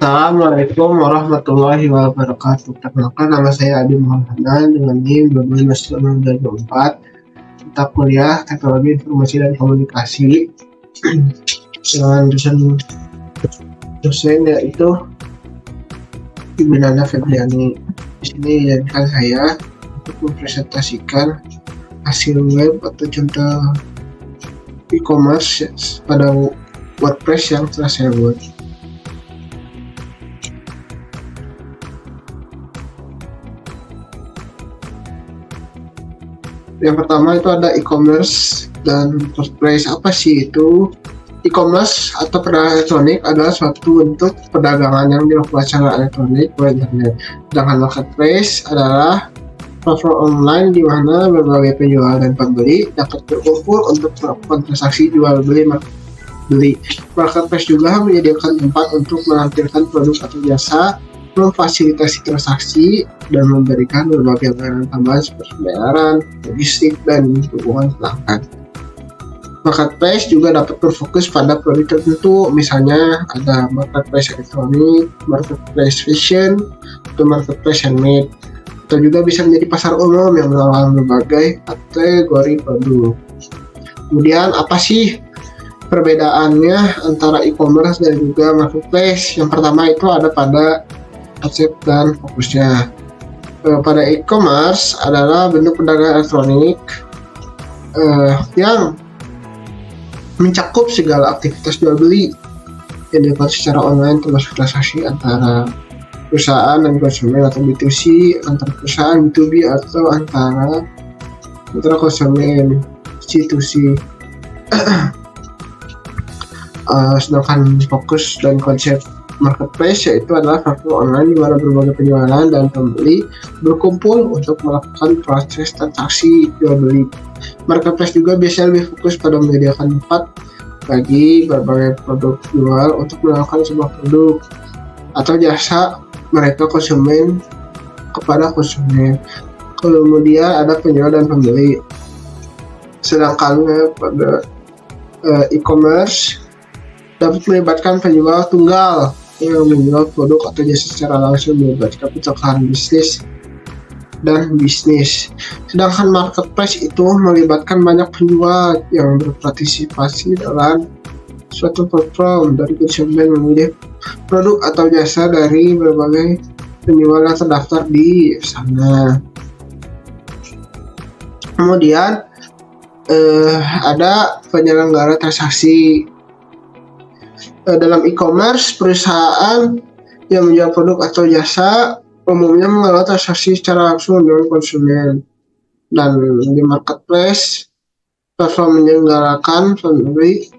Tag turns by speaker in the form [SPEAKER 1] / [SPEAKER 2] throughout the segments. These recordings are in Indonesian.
[SPEAKER 1] Assalamualaikum warahmatullahi wabarakatuh. Perkenalkan, nama saya Adi Muhammad dengan NIM 229624, kita kuliah Teknologi Informasi dan Komunikasi dengan dosen yaitu Ibu Nana Febriani. Di sini izinkan saya untuk mempresentasikan hasil web atau contoh e-commerce pada WordPress yang telah saya buat. Yang pertama itu ada e-commerce dan WordPress. Apa sih itu? E-commerce atau perdagangan elektronik adalah suatu bentuk perdagangan yang dilakukan secara elektronik melalui internet. Sedangkan marketplace adalah platform online di mana berbagai penjual dan pembeli dapat berkumpul untuk melakukan transaksi jual beli. Marketplace juga menyediakan tempat untuk menampilkan produk atau jasa, memfasilitasi transaksi, dan memberikan berbagai layanan tambahan seperti pembayaran, logistik, dan dukungan pelanggan. Marketplace juga dapat berfokus pada produk tertentu, misalnya ada marketplace elektronik, marketplace fashion, atau marketplace handmade, atau juga bisa menjadi pasar umum yang menawarkan berbagai kategori produk. Kemudian apa sih perbedaannya antara e-commerce dan juga marketplace? Yang pertama itu ada pada konsep dan fokusnya. Pada e-commerce adalah bentuk perdagangan elektronik yang mencakup segala aktivitas jual beli yang dilakukan secara online, termasuk transaksi antara perusahaan dan konsumen atau B2C, antara perusahaan B2B, atau antara konsumen C2C. Sedangkan fokus dan konsep marketplace yaitu adalah platform online di mana berbagai penjualan dan pembeli berkumpul untuk melakukan proses transaksi jual beli. Marketplace juga biasanya lebih fokus pada menyediakan tempat bagi berbagai produk jual untuk melakukan sebuah produk atau jasa mereka konsumen kepada konsumen. Kemudian ada penjual dan pembeli. Sedangkan pada e-commerce dapat melibatkan penjual tunggal yang menjual produk atau jasa secara langsung, melibatkan pencapaian bisnis dan bisnis. Sedangkan marketplace itu melibatkan banyak penjual yang berpartisipasi dalam suatu platform dari konsumen memilih produk atau jasa dari berbagai penjual yang terdaftar di sana. Kemudian ada penyelenggara transaksi. Dalam e-commerce, perusahaan yang menjual produk atau jasa umumnya mengelola transaksi secara langsung dengan konsumen. Dan di marketplace, platform menyelenggarakan pembeli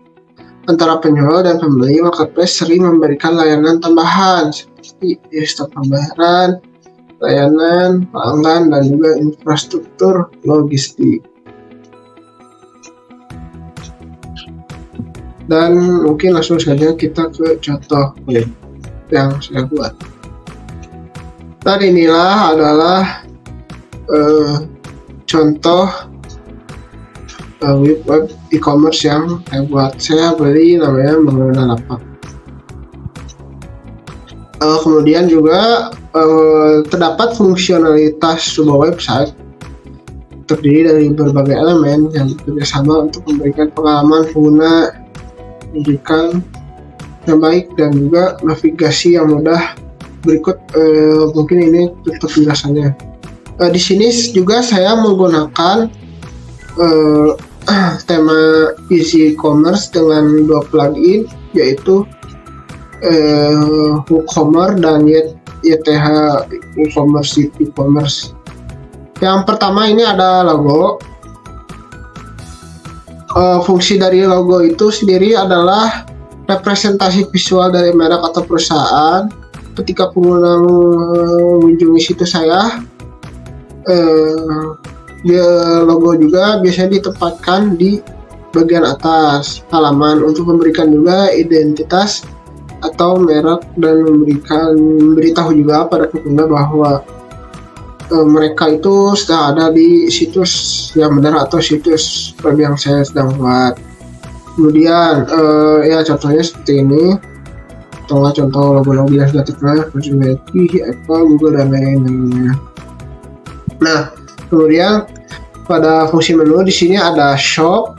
[SPEAKER 1] antara penjual dan pembeli. Marketplace sering memberikan layanan tambahan seperti stop pembayaran, layanan pelanggan, dan juga infrastruktur logistik. Dan mungkin langsung saja kita ke contoh web yang saya buat. Dan inilah adalah contoh web e-commerce yang saya buat. Saya beli namanya Mengenal Lapak. Kemudian juga terdapat fungsionalitas sebuah website terdiri dari berbagai elemen yang bekerjasama untuk memberikan pengalaman pengguna memberikan yang baik dan juga navigasi yang mudah. Berikut mungkin ini untuk penjelasannya. Di sini juga saya menggunakan tema Easy Commerce dengan dua plugin, yaitu WooCommerce dan YTH WooCommerce e-commerce. Yang pertama ini ada logo. Fungsi dari logo itu sendiri adalah representasi visual dari merek atau perusahaan. Ketika pengguna mengunjungi situs saya, logo juga biasanya ditempatkan di bagian atas halaman untuk memberikan juga identitas atau merek dan memberitahu juga pada pengguna bahwa mereka itu sudah ada di situs yang benar atau situs web yang saya sedang buat. Kemudian ya contohnya seperti ini. atau nggak contoh logo-logo yang sudah terkenal seperti Nike, Apple, Google, dan lain-lainnya. Nah, kemudian pada fungsi menu di sini ada shop,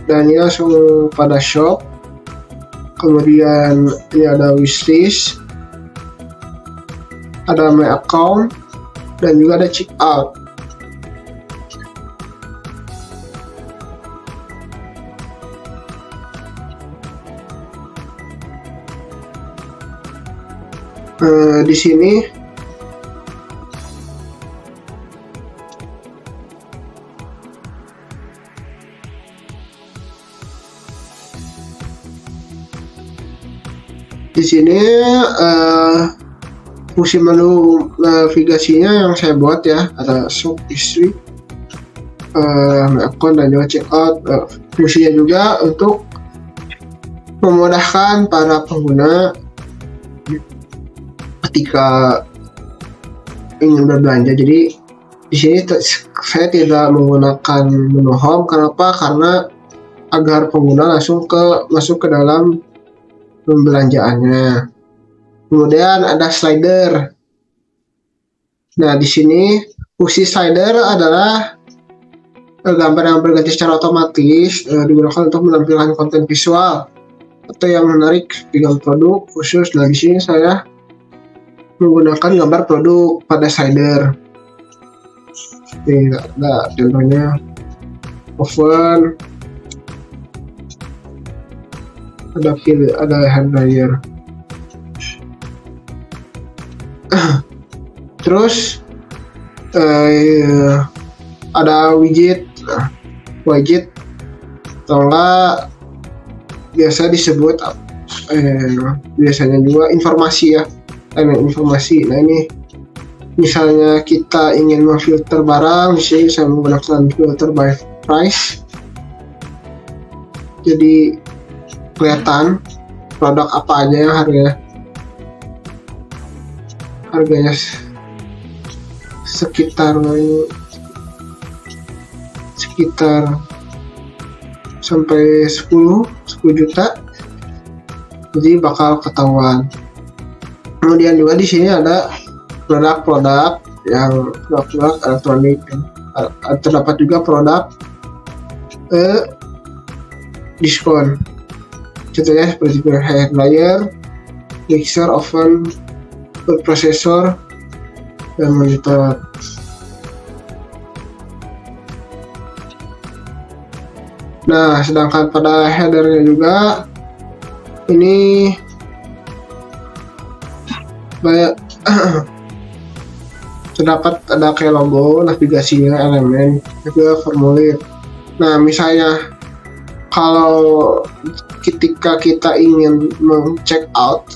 [SPEAKER 1] dan ini langsung pada shop. Kemudian ini ada wishlist, ada my account, dan juga ada checkout. Di sini fungsi menu navigasinya yang saya buat ya, ada shop, history, account, dan juga checkout. Fungsinya juga untuk memudahkan para pengguna ketika ingin berbelanja. Jadi di sini saya tidak menggunakan menu home. Kenapa? Karena agar pengguna langsung masuk ke dalam pembelanjaannya. Kemudian ada slider. Nah, di sini fungsi slider adalah gambar yang berganti secara otomatis, digunakan untuk menampilkan konten visual atau yang menarik dengan produk khusus. Nah, di sini saya menggunakan gambar produk pada slider. Ini ada contohnya oven, ada hair dryer. Terus ada widget atau enggak biasa disebut biasanya juga informasi ya, informasi. Nah, ini misalnya kita ingin memfilter barang, misalnya saya menggunakan filter by price, jadi kelihatan produk apa aja yang harganya sekitar sampai 10 juta, jadi bakal ketahuan. Kemudian juga di sini ada produk-produk elektronik, terdapat juga produk diskon. Contohnya seperti hair dryer, mixer, oven, food processor, dan monitor. Nah, sedangkan pada headernya juga ini banyak terdapat ada kayak logo, navigasinya, elemen, juga formulir. Nah, misalnya kalau ketika kita ingin check out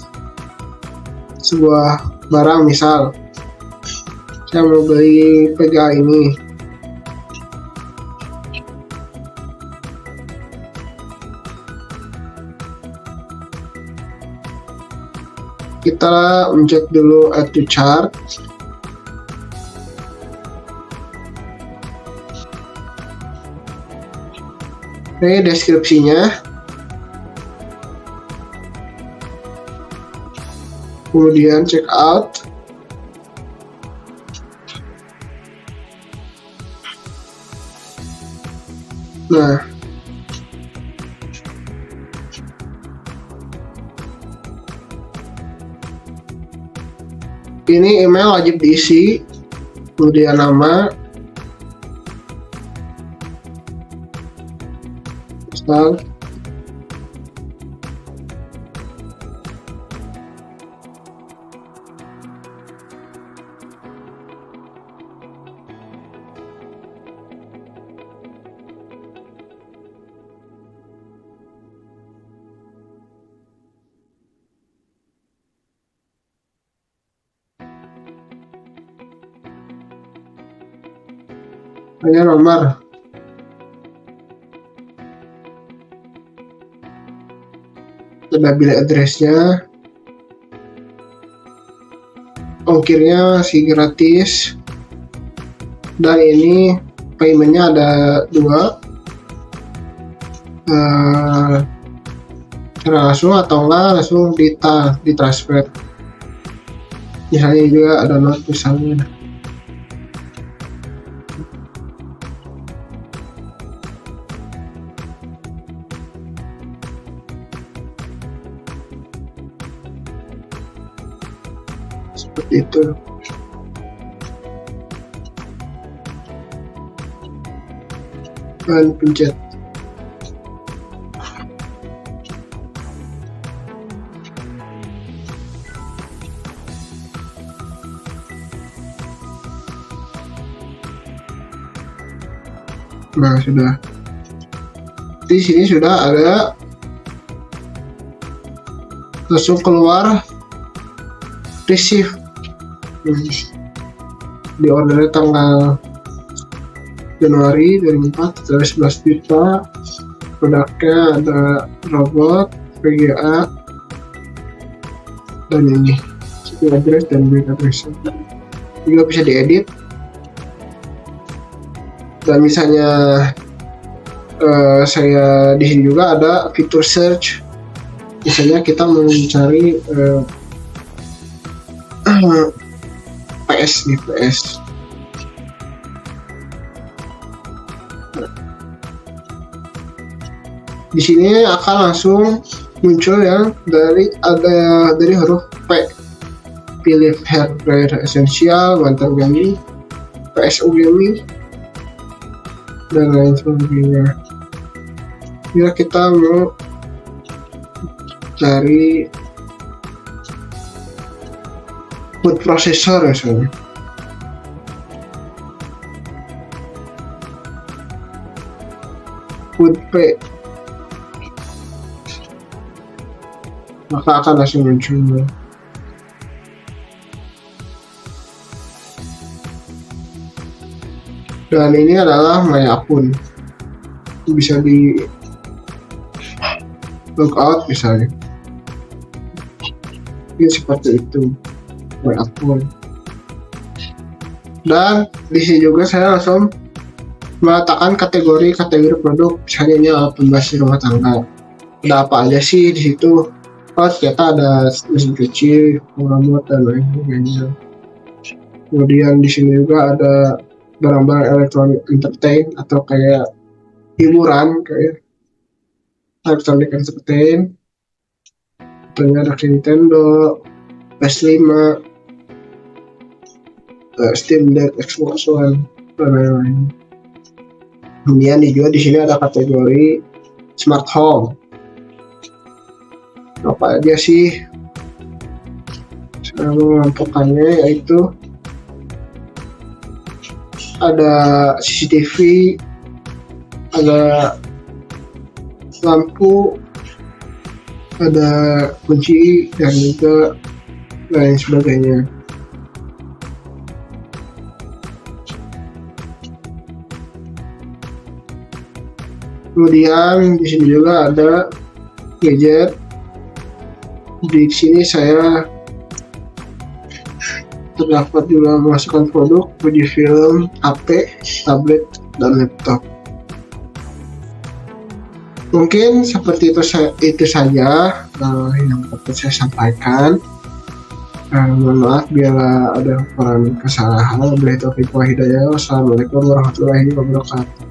[SPEAKER 1] sebuah barang, misal saya mau beli PGA ini, kita mencet dulu add to chart. Ini deskripsinya, kemudian check out. Nah, ini email wajib diisi, kemudian nama, misal hanya nomor, ada bilik addressnya, ongkirnya masih gratis, dan ini paymentnya ada 2, secara langsung atau enggak langsung di transfer. Misalnya juga ada not misalnya. Seperti itu. Dan pencet nah sudah di sini sudah ada langsung keluar receive di ordernya tanggal Januari 2004 dari 11 juta. Produknya ada robot, VGA, dan ini shipping address dan bill address juga bisa diedit. Dan misalnya saya di sini juga ada fitur search. Misalnya kita mau mencari PS nih, PS. Di sini akan langsung muncul yang dari huruf P. Pilih hair dryer essential, bantal gaming, PSU gaming, dan lain sebagainya. Bila kita mau cari food processor misalnya, food P, maka akan langsung muncul. Dan ini adalah my akun, bisa di logout misalnya. Ini seperti itu my akun. Dan di sini juga saya langsung meletakkan kategori produk. Misalnya ini pembahasan rumah tangga. Ada apa aja sih di situ? Oh, ternyata ada mesin cuci, robot, dan lain sebagainya. Kemudian di sini juga ada barang-barang elektronik entertain atau kayak hiburan, kayak elektronik entertain. Contohnya ada Nintendo, PS5, Steam Deck, Xbox One, dan lain-lain. Kemudian juga di sini ada kategori smart home. Apa aja sih? Saya mengampilkannya yaitu ada CCTV, ada lampu, ada kunci, dan juga lain sebagainya. Kemudian di sini juga ada gadget. Di sini saya terdapat juga memasukkan produk Fujifilm, HP, tablet, dan laptop. Mungkin seperti itu saja yang dapat saya sampaikan. Mohon maaf bila ada kekurangan kesalahan. Wassalamualaikum warahmatullahi wabarakatuh.